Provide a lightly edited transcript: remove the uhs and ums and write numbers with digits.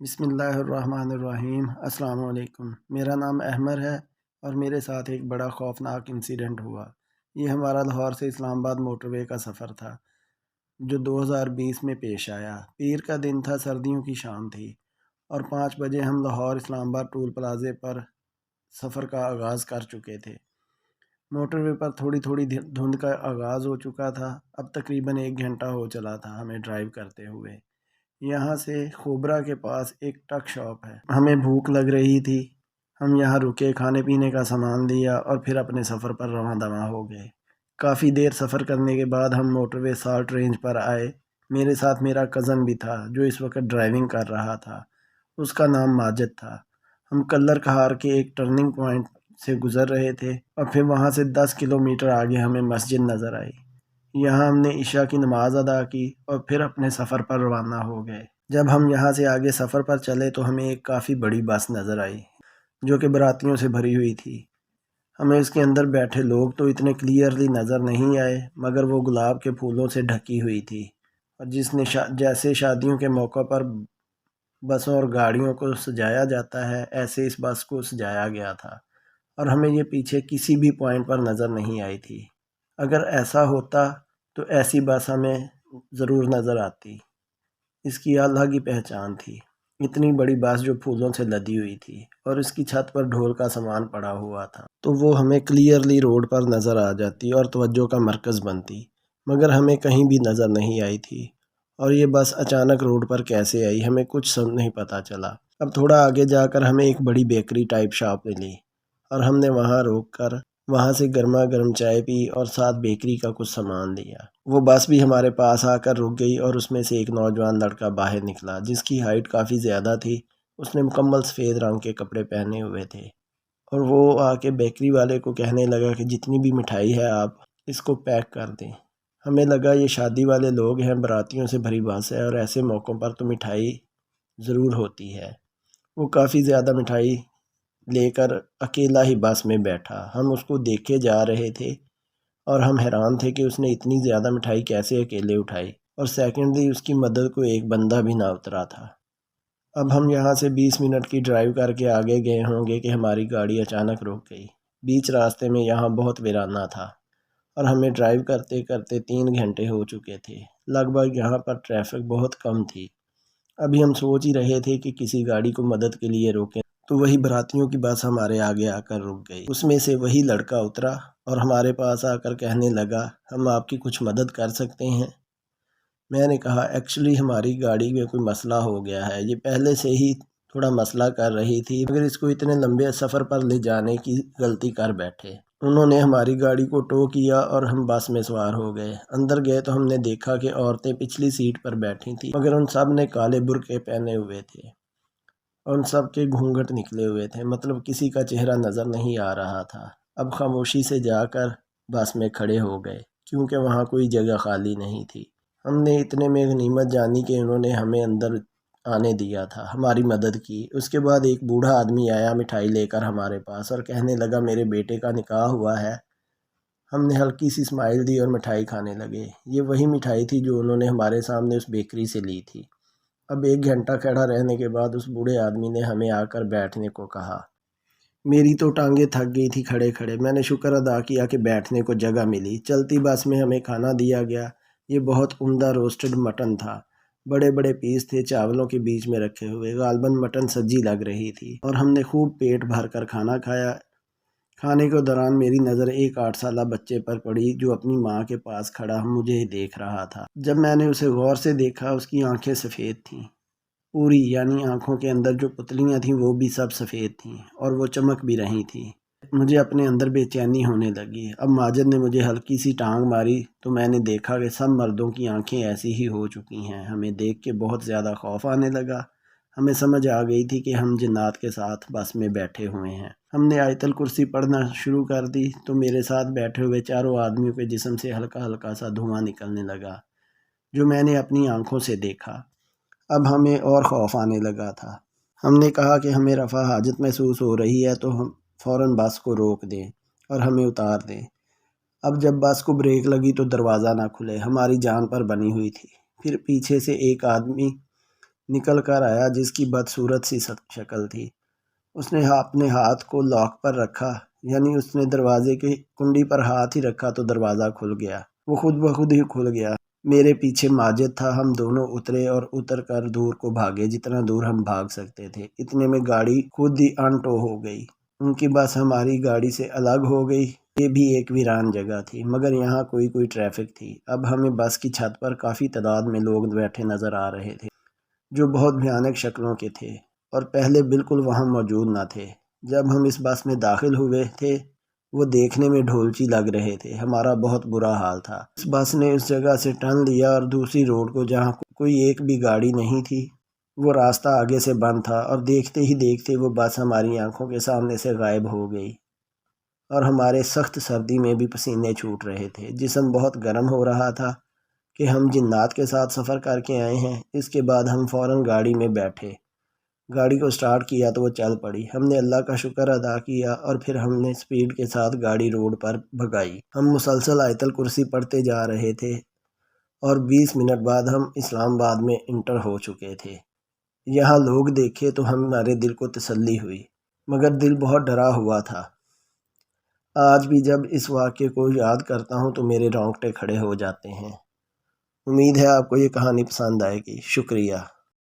بسم اللہ الرحمن الرحیم۔ السلام علیکم۔ میرا نام احمد ہے اور میرے ساتھ ایک بڑا خوفناک انسیڈنٹ ہوا۔ یہ ہمارا لاہور سے اسلام آباد موٹر وے کا سفر تھا جو 2020 میں پیش آیا۔ پیر کا دن تھا، سردیوں کی شام تھی اور 5 بجے ہم لاہور اسلام آباد ٹول پلازے پر سفر کا آغاز کر چکے تھے۔ موٹر وے پر تھوڑی تھوڑی دھند کا آغاز ہو چکا تھا۔ اب تقریباً 1 گھنٹہ ہو چلا تھا ہمیں ڈرائیو کرتے ہوئے۔ یہاں سے خوبرا کے پاس ایک ٹک شاپ ہے۔ ہمیں بھوک لگ رہی تھی، ہم یہاں رکے، کھانے پینے کا سامان لیا اور پھر اپنے سفر پر رواں دواں ہو گئے۔ کافی دیر سفر کرنے کے بعد ہم موٹر وے سالٹ رینج پر آئے۔ میرے ساتھ میرا کزن بھی تھا جو اس وقت ڈرائیونگ کر رہا تھا، اس کا نام ماجد تھا۔ ہم کلر کہار کے ایک ٹرننگ پوائنٹ سے گزر رہے تھے اور پھر وہاں سے 10 کلومیٹر آگے ہمیں مسجد نظر آئی۔ یہاں ہم نے عشاء کی نماز ادا کی اور پھر اپنے سفر پر روانہ ہو گئے۔ جب ہم یہاں سے آگے سفر پر چلے تو ہمیں ایک کافی بڑی بس نظر آئی جو کہ براتیوں سے بھری ہوئی تھی۔ ہمیں اس کے اندر بیٹھے لوگ تو اتنے کلیئرلی نظر نہیں آئے، مگر وہ گلاب کے پھولوں سے ڈھکی ہوئی تھی اور جیسے شادیوں کے موقع پر بسوں اور گاڑیوں کو سجایا جاتا ہے، ایسے اس بس کو سجایا گیا تھا اور ہمیں یہ پیچھے کسی بھی پوائنٹ پر نظر نہیں آئی تھی۔ اگر ایسا ہوتا تو ایسی بس ہمیں ضرور نظر آتی۔ اس کی الگ ہی پہچان تھی، اتنی بڑی بس جو پھولوں سے لدی ہوئی تھی اور اس کی چھت پر ڈھول کا سامان پڑا ہوا تھا، تو وہ ہمیں کلیئرلی روڈ پر نظر آ جاتی اور توجہ کا مرکز بنتی، مگر ہمیں کہیں بھی نظر نہیں آئی تھی۔ اور یہ بس اچانک روڈ پر کیسے آئی، ہمیں کچھ نہیں پتہ چلا۔ اب تھوڑا آگے جا کر ہمیں ایک بڑی بیکری ٹائپ شاپ ملی اور ہم نے وہاں روک کر وہاں سے گرما گرم چائے پی اور ساتھ بیکری کا کچھ سامان لیا۔ وہ بس بھی ہمارے پاس آ کر رک گئی اور اس میں سے ایک نوجوان لڑکا باہر نکلا جس کی ہائٹ کافی زیادہ تھی۔ اس نے مکمل سفید رنگ کے کپڑے پہنے ہوئے تھے اور وہ آ کے بیکری والے کو کہنے لگا کہ جتنی بھی مٹھائی ہے آپ اس کو پیک کر دیں۔ ہمیں لگا یہ شادی والے لوگ ہیں، براتیوں سے بھری بس ہے اور ایسے موقعوں پر تو مٹھائی ضرور ہوتی ہے۔ وہ کافی زیادہ مٹھائی لے کر اکیلا ہی بس میں بیٹھا۔ ہم اس کو دیکھے جا رہے تھے اور ہم حیران تھے کہ اس نے اتنی زیادہ مٹھائی کیسے اکیلے اٹھائی، اور سیکنڈلی اس کی مدد کو ایک بندہ بھی نہ اترا تھا۔ اب ہم یہاں سے 20 منٹ کی ڈرائیو کر کے آگے گئے ہوں گے کہ ہماری گاڑی اچانک رک گئی۔ بیچ راستے میں یہاں بہت ویرانہ تھا اور ہمیں ڈرائیو کرتے کرتے 3 گھنٹے ہو چکے تھے۔ لگ بھگ یہاں پر ٹریفک بہت کم تھی۔ ابھی ہم سوچ ہی رہے تھے کہ کسی گاڑی کو مدد کے لیے روکیں تو وہی براتیوں کی بس ہمارے آگے آ کر رک گئی۔ اس میں سے وہی لڑکا اترا اور ہمارے پاس آ کر کہنے لگا، ہم آپ کی کچھ مدد کر سکتے ہیں؟ میں نے کہا ایکچولی ہماری گاڑی میں کوئی مسئلہ ہو گیا ہے، یہ پہلے سے ہی تھوڑا مسئلہ کر رہی تھی، مگر اس کو اتنے لمبے سفر پر لے جانے کی غلطی کر بیٹھے۔ انہوں نے ہماری گاڑی کو ٹو کیا اور ہم بس میں سوار ہو گئے۔ اندر گئے تو ہم نے دیکھا کہ عورتیں پچھلی سیٹ پر بیٹھی تھیں، مگر ان سب نے کالے برقعے پہنے ہوئے تھے اور ان سب کے گھونگھٹ نکلے ہوئے تھے، مطلب کسی کا چہرہ نظر نہیں آ رہا تھا۔ اب خاموشی سے جا کر بس میں کھڑے ہو گئے کیونکہ وہاں کوئی جگہ خالی نہیں تھی۔ ہم نے اتنے میں غنیمت جانی کہ انہوں نے ہمیں اندر آنے دیا تھا، ہماری مدد کی۔ اس کے بعد ایک بوڑھا آدمی آیا مٹھائی لے کر ہمارے پاس اور کہنے لگا میرے بیٹے کا نکاح ہوا ہے۔ ہم نے ہلکی سی اسمائل دی اور مٹھائی کھانے لگے۔ یہ وہی مٹھائی تھی جو انہوں نے ہمارے سامنے اس بیکری سے لی تھی۔ اب 1 گھنٹہ کھڑا رہنے کے بعد اس بوڑھے آدمی نے ہمیں آ کر بیٹھنے کو کہا۔ میری تو ٹانگیں تھک گئی تھی کھڑے کھڑے۔ میں نے شکر ادا کیا کہ بیٹھنے کو جگہ ملی۔ چلتی بس میں ہمیں کھانا دیا گیا۔ یہ بہت عمدہ روسٹڈ مٹن تھا، بڑے بڑے پیس تھے چاولوں کے بیچ میں رکھے ہوئے، غالباً مٹن سجی لگ رہی تھی اور ہم نے خوب پیٹ بھر کر کھانا کھایا۔ کھانے کے دوران میری نظر ایک 8 سالہ بچے پر پڑی جو اپنی ماں کے پاس کھڑا مجھے دیکھ رہا تھا۔ جب میں نے اسے غور سے دیکھا، اس کی آنکھیں سفید تھیں پوری، یعنی آنکھوں کے اندر جو پتلیاں تھیں وہ بھی سب سفید تھیں اور وہ چمک بھی رہی تھیں۔ مجھے اپنے اندر بے چینی ہونے لگی۔ اب ماجد نے مجھے ہلکی سی ٹانگ ماری تو میں نے دیکھا کہ سب مردوں کی آنکھیں ایسی ہی ہو چکی ہیں۔ ہمیں دیکھ کے بہت زیادہ خوف آنے لگا۔ ہمیں سمجھ آ گئی تھی کہ ہم جنات کے ساتھ بس میں بیٹھے ہوئے ہیں۔ ہم نے آیت الکرسی پڑھنا شروع کر دی تو میرے ساتھ بیٹھے ہوئے چاروں آدمیوں کے جسم سے ہلکا ہلکا سا دھواں نکلنے لگا جو میں نے اپنی آنکھوں سے دیکھا۔ اب ہمیں اور خوف آنے لگا تھا۔ ہم نے کہا کہ ہمیں رفع حاجت محسوس ہو رہی ہے تو ہم فوراً بس کو روک دیں اور ہمیں اتار دیں۔ اب جب بس کو بریک لگی تو دروازہ نہ کھلے، ہماری جان پر بنی ہوئی تھی۔ پھر پیچھے سے ایک آدمی نکل کر آیا جس کی بدصورت سی شکل تھی۔ اس نے اپنے ہاتھ کو لاک پر رکھا، یعنی اس نے دروازے کی کنڈی پر ہاتھ ہی رکھا تو دروازہ کھل گیا۔ وہ خود بخود ہی کھل گیا۔ میرے پیچھے ماجد تھا۔ ہم دونوں اترے اور اتر کر دور کو بھاگے جتنا دور ہم بھاگ سکتے تھے۔ اتنے میں گاڑی خود ہی انٹو ہو گئی۔ ان کی بس ہماری گاڑی سے الگ ہو گئی۔ یہ بھی ایک ویران جگہ تھی، مگر یہاں کوئی ٹریفک تھی۔ اب ہمیں بس کی چھت پر کافی تعداد میں لوگ بیٹھے نظر آ رہے تھے جو بہت بھیانک شکلوں کے تھے اور پہلے بالکل وہاں موجود نہ تھے۔ جب ہم اس بس میں داخل ہوئے تھے وہ دیکھنے میں ڈھولچی لگ رہے تھے۔ ہمارا بہت برا حال تھا۔ اس بس نے اس جگہ سے ٹرن لیا اور دوسری روڈ کو، جہاں کوئی ایک بھی گاڑی نہیں تھی، وہ راستہ آگے سے بند تھا، اور دیکھتے ہی دیکھتے وہ بس ہماری آنکھوں کے سامنے سے غائب ہو گئی، اور ہمارے سخت سردی میں بھی پسینے چھوٹ رہے تھے۔ جسم بہت گرم ہو رہا تھا کہ ہم جنات کے ساتھ سفر کر کے آئے ہیں۔ اس کے بعد ہم فوراً گاڑی میں بیٹھے۔ گاڑی کو سٹارٹ کیا تو وہ چل پڑی۔ ہم نے اللہ کا شکر ادا کیا اور پھر ہم نے سپیڈ کے ساتھ گاڑی روڈ پر بھگائی۔ ہم مسلسل آیت الکرسی پڑھتے جا رہے تھے اور 20 منٹ بعد ہم اسلام آباد میں انٹر ہو چکے تھے۔ یہاں لوگ دیکھے تو ہمارے دل کو تسلی ہوئی، مگر دل بہت ڈرا ہوا تھا۔ آج بھی جب اس واقعے کو یاد کرتا ہوں تو میرے رونگٹے کھڑے ہو جاتے ہیں۔ امید ہے آپ کو یہ کہانی پسند آئے گی۔ شکریہ۔